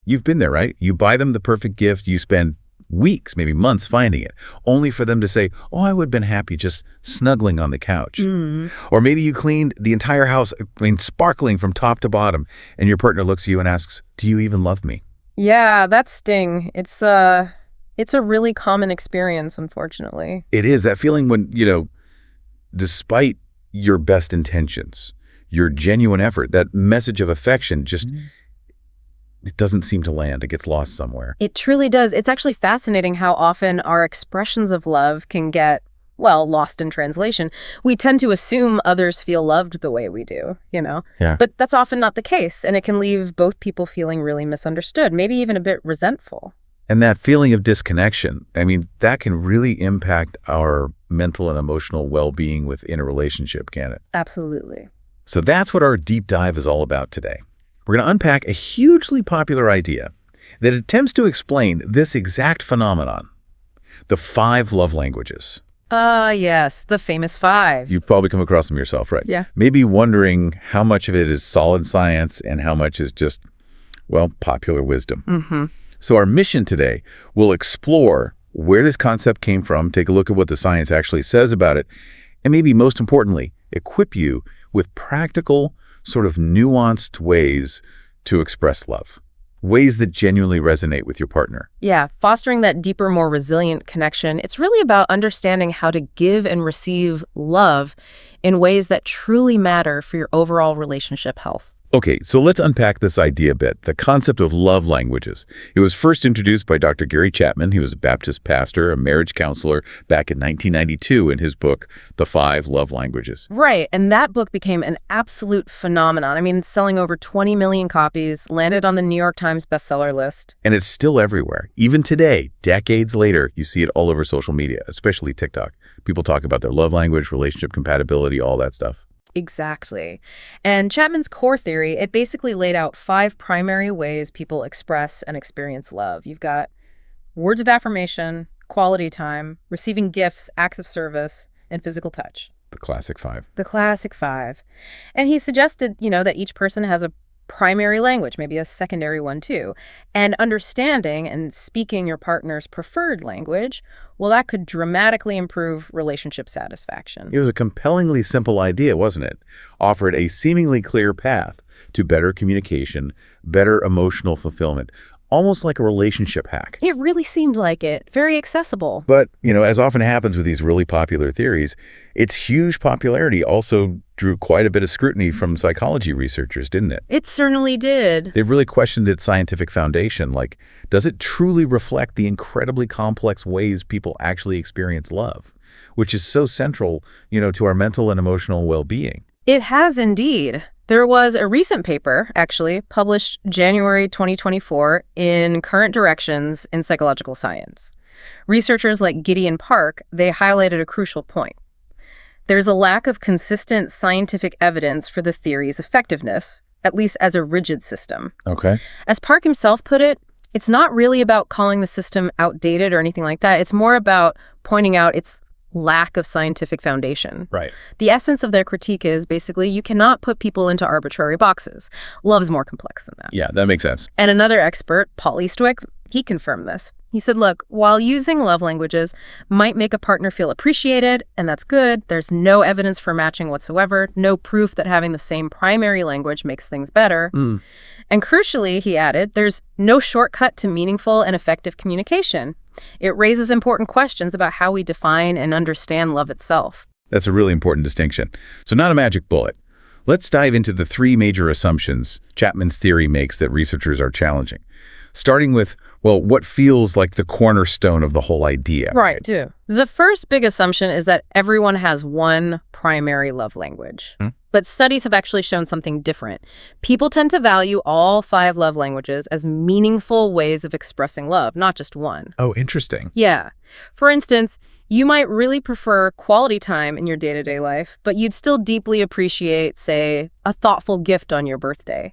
You've been there, right? You buy them the perfect gift, you spend weeks, maybe months finding it, only for them to say, oh, I would have been happy just snuggling on the couch. Or maybe you cleaned the entire house, sparkling from top to bottom, and your partner looks at you and asks, do you even love me? Yeah, that sting. It's a really common experience, unfortunately. It is that feeling when, despite your best intentions, your genuine effort, that message of affection just, it doesn't seem to land. It gets lost somewhere. It truly does. It's actually fascinating how often our expressions of love can get, well, lost in translation. We tend to assume others feel loved the way we do, Yeah. But that's often not the case, and it can leave both people feeling really misunderstood, maybe even a bit resentful. And that feeling of disconnection, that can really impact our mental and emotional well-being within a relationship, can it? Absolutely. So that's what our deep dive is all about today. We're going to unpack a hugely popular idea that attempts to explain this exact phenomenon, the 5 love languages. Yes, the famous 5. You've probably come across them yourself, right? Yeah. Maybe wondering how much of it is solid science and how much is just, popular wisdom. So our mission today will explore where this concept came from, take a look at what the science actually says about it, and maybe most importantly, equip you with practical, sort of nuanced ways to express love. Ways that genuinely resonate with your partner. Yeah, fostering that deeper, more resilient connection. It's really about understanding how to give and receive love in ways that truly matter for your overall relationship health. Okay, so let's unpack this idea a bit, the concept of love languages. It was first introduced by Dr. Gary Chapman. He was a Baptist pastor, a marriage counselor back in 1992 in his book, The 5 Love Languages. Right, and that book became an absolute phenomenon. Selling over 20 million copies, landed on the New York Times bestseller list. And it's still everywhere. Even today, decades later, you see it all over social media, especially TikTok. People talk about their love language, relationship compatibility, all that stuff. Exactly. And Chapman's core theory, it basically laid out 5 primary ways people express and experience love. You've got words of affirmation, quality time, receiving gifts, acts of service, and physical touch. The classic 5. The classic 5. And he suggested, that each person has a primary language, maybe a secondary one too. And understanding and speaking your partner's preferred language, well, that could dramatically improve relationship satisfaction. It was a compellingly simple idea, wasn't it? Offered a seemingly clear path to better communication, better emotional fulfillment, almost like a relationship hack. It really seemed like it. Very accessible. But, as often happens with these really popular theories, its huge popularity also drew quite a bit of scrutiny from psychology researchers, didn't it? It certainly did. They've really questioned its scientific foundation. Like, does it truly reflect the incredibly complex ways people actually experience love, which is so central, to our mental and emotional well-being? It has indeed. There was a recent paper, actually, published January 2024 in Current Directions in Psychological Science. Researchers like Gideon Park, they highlighted a crucial point. There's a lack of consistent scientific evidence for the theory's effectiveness, at least as a rigid system. Okay. As Park himself put it, it's not really about calling the system outdated or anything like that. It's more about pointing out its lack of scientific foundation. Right. The essence of their critique is basically you cannot put people into arbitrary boxes. Love is more complex than that. Yeah, that makes sense. And another expert, Paul Eastwick, he confirmed this. He said, look, while using love languages might make a partner feel appreciated, and that's good, there's no evidence for matching whatsoever, no proof that having the same primary language makes things better. And crucially, he added, there's no shortcut to meaningful and effective communication. It raises important questions about how we define and understand love itself. That's a really important distinction. So not a magic bullet. Let's dive into the 3 major assumptions Chapman's theory makes that researchers are challenging. Starting with, what feels like the cornerstone of the whole idea. Right, too. The first big assumption is that everyone has one primary love language. But studies have actually shown something different. People tend to value all 5 love languages as meaningful ways of expressing love, not just one. Oh, interesting. Yeah. For instance, you might really prefer quality time in your day-to-day life, but you'd still deeply appreciate, say, a thoughtful gift on your birthday.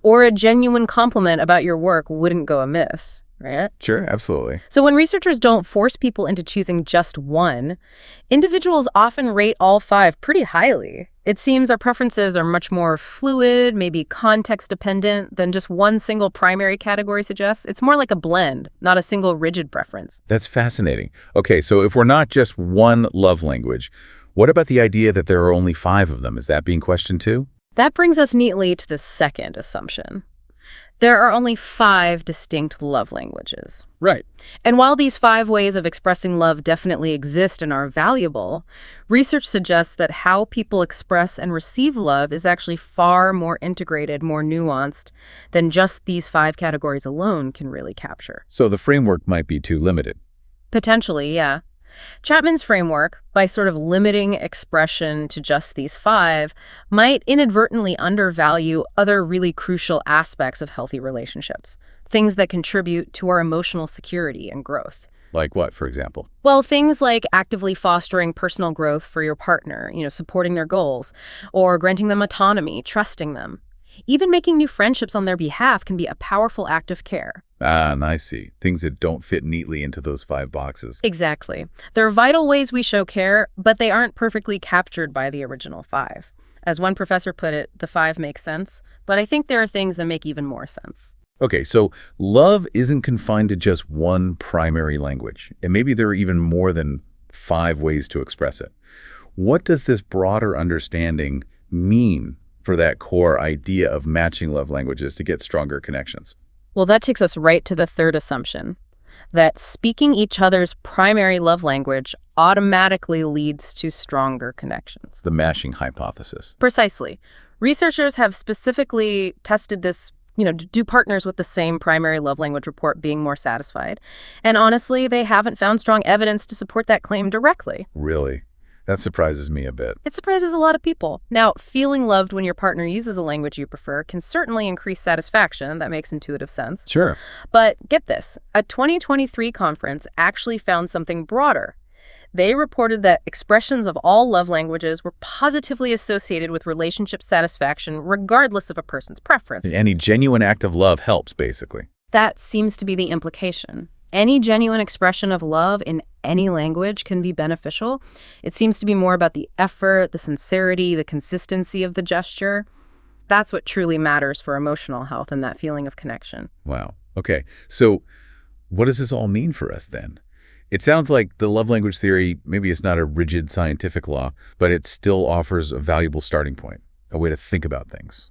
Or a genuine compliment about your work wouldn't go amiss, right? Sure, absolutely. So when researchers don't force people into choosing just one, individuals often rate all 5 pretty highly. It seems our preferences are much more fluid, maybe context-dependent than just one single primary category suggests. It's more like a blend, not a single rigid preference. That's fascinating. Okay, so if we're not just one love language, what about the idea that there are only 5 of them? Is that being questioned too? That brings us neatly to the second assumption. There are only 5 distinct love languages. Right. And while these 5 ways of expressing love definitely exist and are valuable, research suggests that how people express and receive love is actually far more integrated, more nuanced than just these 5 categories alone can really capture. So the framework might be too limited. Potentially, yeah. Chapman's framework, by sort of limiting expression to just these 5, might inadvertently undervalue other really crucial aspects of healthy relationships, things that contribute to our emotional security and growth. Like what, for example? Well, things like actively fostering personal growth for your partner, supporting their goals, or granting them autonomy, trusting them. Even making new friendships on their behalf can be a powerful act of care. Ah, I see. Things that don't fit neatly into those 5 boxes. Exactly. They're vital ways we show care, but they aren't perfectly captured by the original 5. As one professor put it, the 5 make sense, but I think there are things that make even more sense. Okay, so love isn't confined to just one primary language, and maybe there are even more than 5 ways to express it. What does this broader understanding mean for that core idea of matching love languages to get stronger connections? Well, that takes us right to the third assumption, that speaking each other's primary love language automatically leads to stronger connections. The matching hypothesis. Precisely. Researchers have specifically tested this, do partners with the same primary love language report being more satisfied? And honestly, they haven't found strong evidence to support that claim directly. Really? That surprises me a bit. It surprises a lot of people. Now, feeling loved when your partner uses a language you prefer can certainly increase satisfaction. That makes intuitive sense. Sure. But get this, a 2023 conference actually found something broader. They reported that expressions of all love languages were positively associated with relationship satisfaction regardless of a person's preference. Any genuine act of love helps, basically. That seems to be the implication. Any genuine expression of love in any language can be beneficial. It seems to be more about the effort, the sincerity, the consistency of the gesture. That's what truly matters for emotional health and that feeling of connection. Wow. Okay. So what does this all mean for us then? It sounds like the love language theory, maybe it's not a rigid scientific law, but it still offers a valuable starting point, a way to think about things.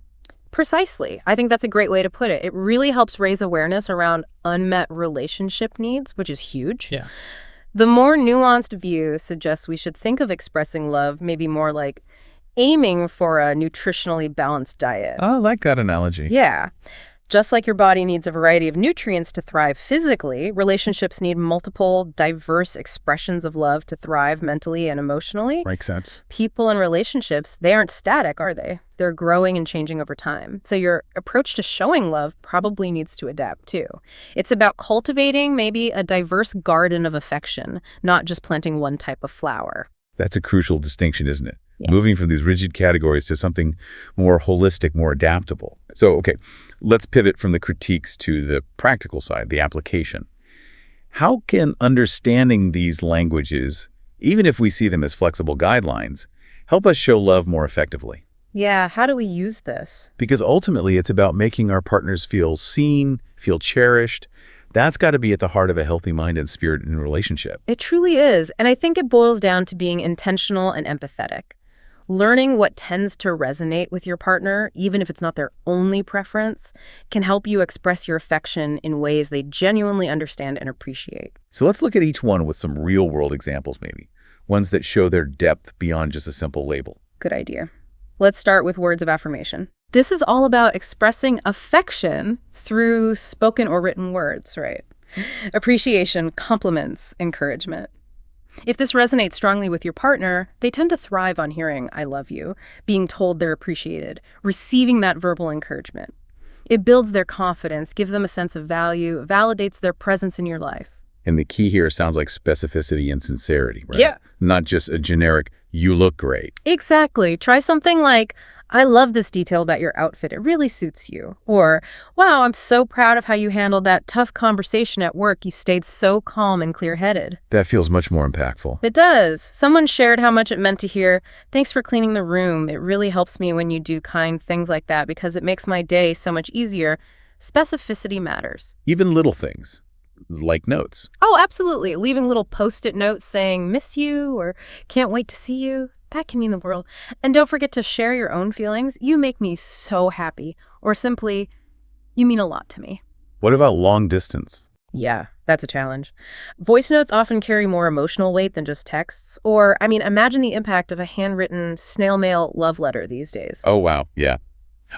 Precisely. I think that's a great way to put it. It really helps raise awareness around unmet relationship needs, which is huge. Yeah. The more nuanced view suggests we should think of expressing love maybe more like aiming for a nutritionally balanced diet. I like that analogy. Yeah. Just like your body needs a variety of nutrients to thrive physically, relationships need multiple, diverse expressions of love to thrive mentally and emotionally. Makes sense. People and relationships, they aren't static, are they? They're growing and changing over time. So your approach to showing love probably needs to adapt too. It's about cultivating maybe a diverse garden of affection, not just planting one type of flower. That's a crucial distinction, isn't it? Yeah. Moving from these rigid categories to something more holistic, more adaptable. So, okay, let's pivot from the critiques to the practical side, the application. How can understanding these languages, even if we see them as flexible guidelines, help us show love more effectively? Yeah, how do we use this? Because ultimately, it's about making our partners feel seen, feel cherished. That's got to be at the heart of a healthy mind and spirit in a relationship. It truly is. And I think it boils down to being intentional and empathetic. Learning what tends to resonate with your partner, even if it's not their only preference, can help you express your affection in ways they genuinely understand and appreciate. So let's look at each one with some real-world examples maybe, ones that show their depth beyond just a simple label. Good idea. Let's start with words of affirmation. This is all about expressing affection through spoken or written words, right? Appreciation, compliments, encouragement. If this resonates strongly with your partner, they tend to thrive on hearing, "I love you," being told they're appreciated, receiving that verbal encouragement. It builds their confidence, gives them a sense of value, validates their presence in your life. And the key here sounds like specificity and sincerity, right? Yeah. Not just a generic, you look great. Exactly. Try something like, I love this detail about your outfit. It really suits you. Or, wow, I'm so proud of how you handled that tough conversation at work. You stayed so calm and clear-headed. That feels much more impactful. It does. Someone shared how much it meant to hear, thanks for cleaning the room. It really helps me when you do kind things like that because it makes my day so much easier. Specificity matters. Even little things, like notes. Oh, absolutely. Leaving little Post-it notes saying, miss you or can't wait to see you. That can mean the world. And don't forget to share your own feelings. You make me so happy. Or simply, you mean a lot to me. What about long distance? Yeah, that's a challenge. Voice notes often carry more emotional weight than just texts. Or, imagine the impact of a handwritten snail mail love letter these days. Oh, wow. Yeah.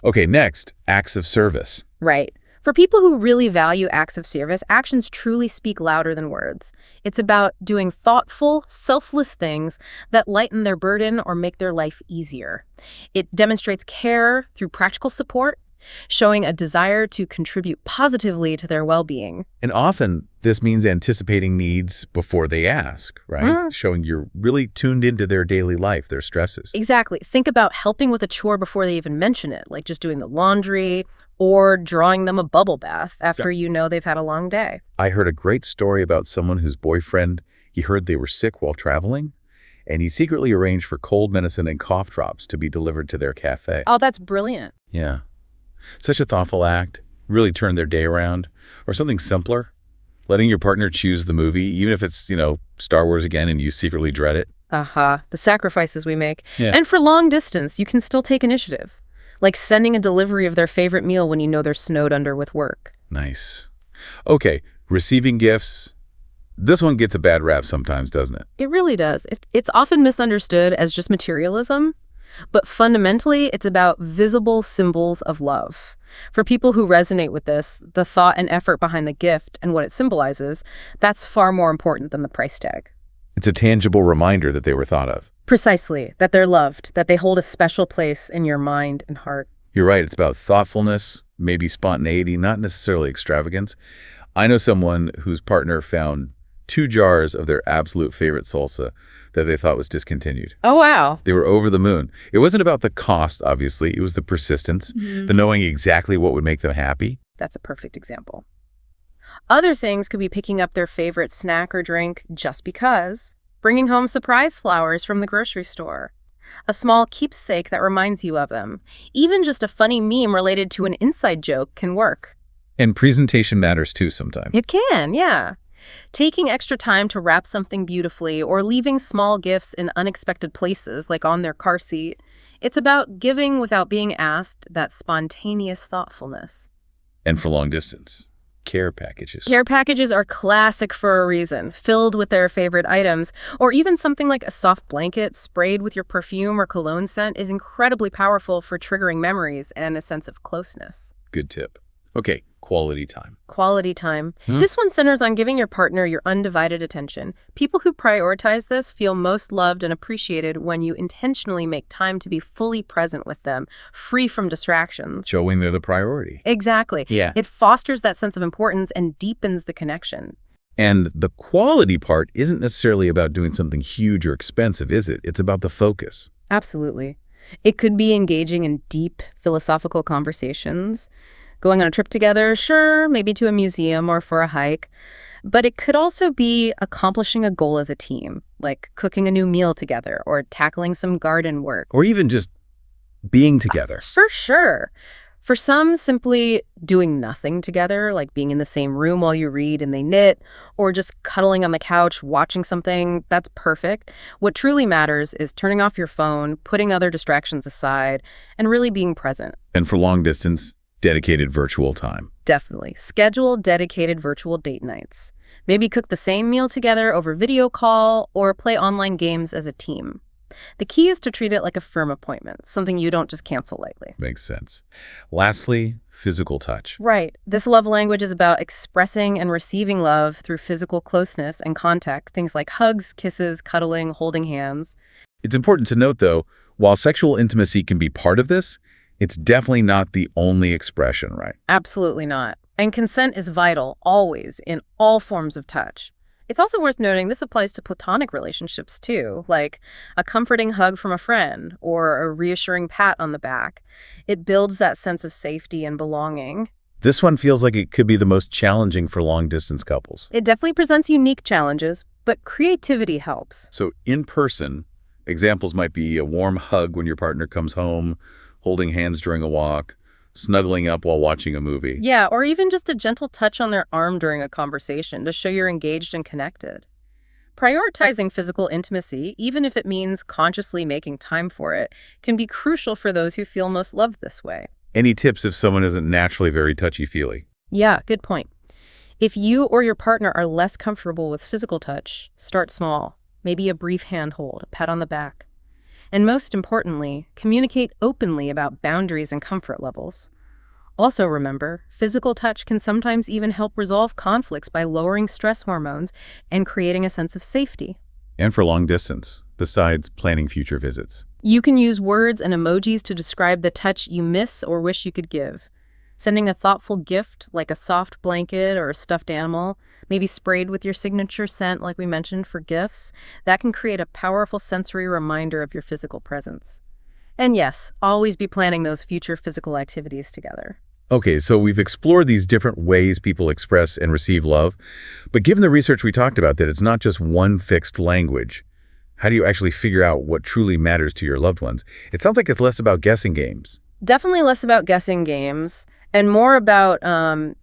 Okay, next, acts of service. Right. For people who really value acts of service, actions truly speak louder than words. It's about doing thoughtful, selfless things that lighten their burden or make their life easier. It demonstrates care through practical support, showing a desire to contribute positively to their well-being. And often, this means anticipating needs before they ask, right? Showing you're really tuned into their daily life, their stresses. Exactly. Think about helping with a chore before they even mention it, like just doing the laundry or drawing them a bubble bath after you know they've had a long day. I heard a great story about someone whose boyfriend, he heard they were sick while traveling, and he secretly arranged for cold medicine and cough drops to be delivered to their cafe. Oh, that's brilliant. Yeah. Such a thoughtful act, really turned their day around. Or something simpler, letting your partner choose the movie, even if it's, Star Wars again and you secretly dread it. The sacrifices we make. Yeah. And for long distance, you can still take initiative. Like sending a delivery of their favorite meal when you know they're snowed under with work. Nice. Okay, receiving gifts. This one gets a bad rap sometimes, doesn't it? It really does. It's often misunderstood as just materialism, but fundamentally, it's about visible symbols of love. For people who resonate with this, the thought and effort behind the gift and what it symbolizes, that's far more important than the price tag. It's a tangible reminder that they were thought of. Precisely, that they're loved, that they hold a special place in your mind and heart. You're right, it's about thoughtfulness, maybe spontaneity, not necessarily extravagance. I know someone whose partner found 2 jars of their absolute favorite salsa that they thought was discontinued. Oh, wow. They were over the moon. It wasn't about the cost, obviously. It was the persistence, the knowing exactly what would make them happy. That's a perfect example. Other things could be picking up their favorite snack or drink just because, bringing home surprise flowers from the grocery store, a small keepsake that reminds you of them. Even just a funny meme related to an inside joke can work. And presentation matters too sometimes. It can, yeah. Taking extra time to wrap something beautifully or leaving small gifts in unexpected places, like on their car seat, it's about giving without being asked, that spontaneous thoughtfulness. And for long distance, care packages. Care packages are classic for a reason, filled with their favorite items, or even something like a soft blanket sprayed with your perfume or cologne scent is incredibly powerful for triggering memories and a sense of closeness. Good tip. Okay, quality time. Quality time. This one centers on giving your partner your undivided attention. People who prioritize this feel most loved and appreciated when you intentionally make time to be fully present with them, free from distractions. Showing they're the priority. Exactly. Yeah. It fosters that sense of importance and deepens the connection. And the quality part isn't necessarily about doing something huge or expensive, is it? It's about the focus. Absolutely. It could be engaging in deep philosophical conversations, going on a trip together, sure, maybe to a museum or for a hike. But it could also be accomplishing a goal as a team, like cooking a new meal together or tackling some garden work. Or even just being together. For sure. For some, simply doing nothing together, like being in the same room while you read and they knit, or just cuddling on the couch watching something, that's perfect. What truly matters is turning off your phone, putting other distractions aside, and really being present. And for long distance, dedicated virtual time. Definitely. Schedule dedicated virtual date nights. Maybe cook the same meal together over video call or play online games as a team. The key is to treat it like a firm appointment, something you don't just cancel lightly. Makes sense. Lastly, physical touch. Right. This love language is about expressing and receiving love through physical closeness and contact, things like hugs, kisses, cuddling, holding hands. It's important to note, though, while sexual intimacy can be part of this, it's definitely not the only expression, right? Absolutely not. And consent is vital, always, in all forms of touch. It's also worth noting this applies to platonic relationships too, like a comforting hug from a friend or a reassuring pat on the back. It builds that sense of safety and belonging. This one feels like it could be the most challenging for long-distance couples. It definitely presents unique challenges, but creativity helps. So in person, examples might be a warm hug when your partner comes home, holding hands during a walk, snuggling up while watching a movie. Yeah, or even just a gentle touch on their arm during a conversation to show you're engaged and connected. Prioritizing physical intimacy, even if it means consciously making time for it, can be crucial for those who feel most loved this way. Any tips if someone isn't naturally very touchy-feely? Yeah, good point. If you or your partner are less comfortable with physical touch, start small. Maybe a brief handhold, a pat on the back. And most importantly, communicate openly about boundaries and comfort levels. Also remember, physical touch can sometimes even help resolve conflicts by lowering stress hormones and creating a sense of safety. And for long distance, besides planning future visits. You can use words and emojis to describe the touch you miss or wish you could give. Sending a thoughtful gift, like a soft blanket or a stuffed animal, maybe sprayed with your signature scent like we mentioned for gifts, that can create a powerful sensory reminder of your physical presence. And yes, always be planning those future physical activities together. Okay, so we've explored these different ways people express and receive love, but given the research we talked about that it's not just one fixed language, how do you actually figure out what truly matters to your loved ones? It sounds like it's less about guessing games. Definitely less about guessing games and more about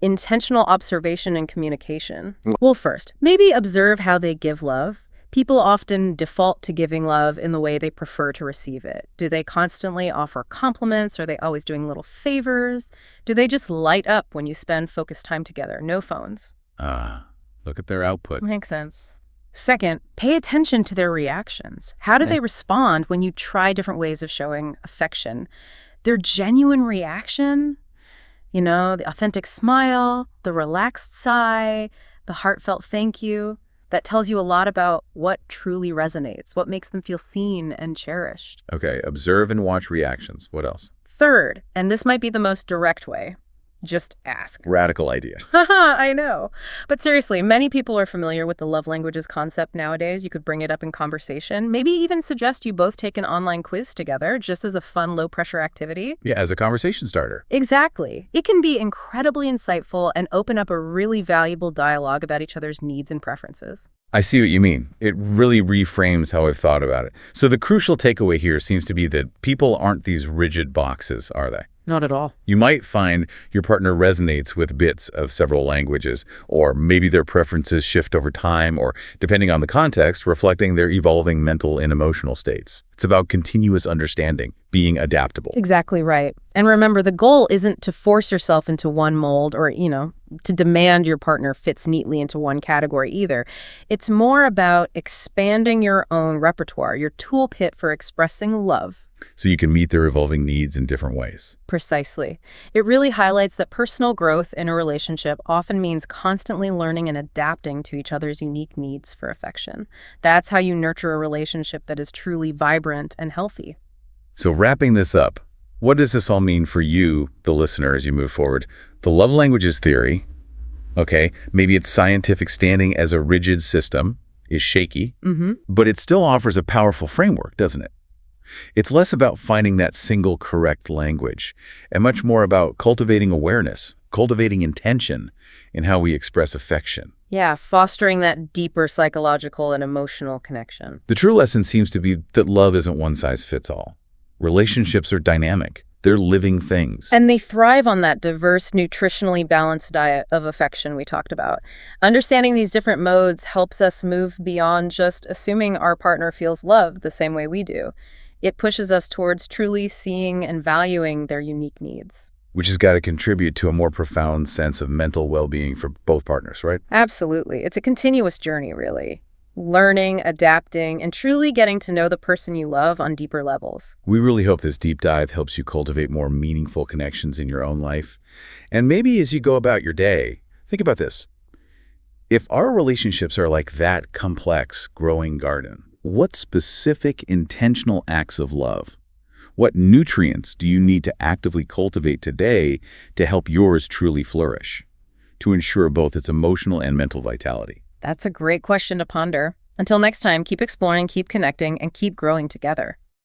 intentional observation and communication. Well, first, maybe observe how they give love. People often default to giving love in the way they prefer to receive it. Do they constantly offer compliments? Are they always doing little favors? Do they just light up when you spend focused time together? No phones. Look at their output. Makes sense. Second, pay attention to their reactions. How do they respond when you try different ways of showing affection? Their genuine reaction, the authentic smile, the relaxed sigh, the heartfelt thank you, that tells you a lot about what truly resonates, what makes them feel seen and cherished. Okay, observe and watch reactions. What else? Third, and this might be the most direct way, just ask. Radical idea. Haha, I know. But seriously, many people are familiar with the love languages concept nowadays. You could bring it up in conversation. Maybe even suggest you both take an online quiz together, just as a fun, low-pressure activity. Yeah, as a conversation starter. Exactly. It can be incredibly insightful and open up a really valuable dialogue about each other's needs and preferences. I see what you mean. It really reframes how I've thought about it. So the crucial takeaway here seems to be that people aren't these rigid boxes, are they? Not at all. You might find your partner resonates with bits of several languages, or maybe their preferences shift over time, or depending on the context, reflecting their evolving mental and emotional states. It's about continuous understanding, being adaptable. Exactly right. And remember, the goal isn't to force yourself into one mold or, to demand your partner fits neatly into one category either. It's more about expanding your own repertoire, your toolkit for expressing love. So you can meet their evolving needs in different ways. Precisely. It really highlights that personal growth in a relationship often means constantly learning and adapting to each other's unique needs for affection. That's how you nurture a relationship that is truly vibrant and healthy. So wrapping this up, what does this all mean for you, the listener, as you move forward? The love languages theory, okay, maybe its scientific standing as a rigid system is shaky, but it still offers a powerful framework, doesn't it? It's less about finding that single correct language and much more about cultivating awareness, cultivating intention in how we express affection. Yeah, fostering that deeper psychological and emotional connection. The true lesson seems to be that love isn't one size fits all. Relationships are dynamic. They're living things. And they thrive on that diverse, nutritionally balanced diet of affection we talked about. Understanding these different modes helps us move beyond just assuming our partner feels loved the same way we do. It pushes us towards truly seeing and valuing their unique needs. Which has got to contribute to a more profound sense of mental well-being for both partners, right? Absolutely. It's a continuous journey, really. Learning, adapting, and truly getting to know the person you love on deeper levels. We really hope this deep dive helps you cultivate more meaningful connections in your own life. And maybe as you go about your day, think about this. If our relationships are like that complex, growing garden, what specific intentional acts of love, what nutrients do you need to actively cultivate today to help yours truly flourish, to ensure both its emotional and mental vitality? That's a great question to ponder. Until next time, keep exploring, keep connecting, and keep growing together.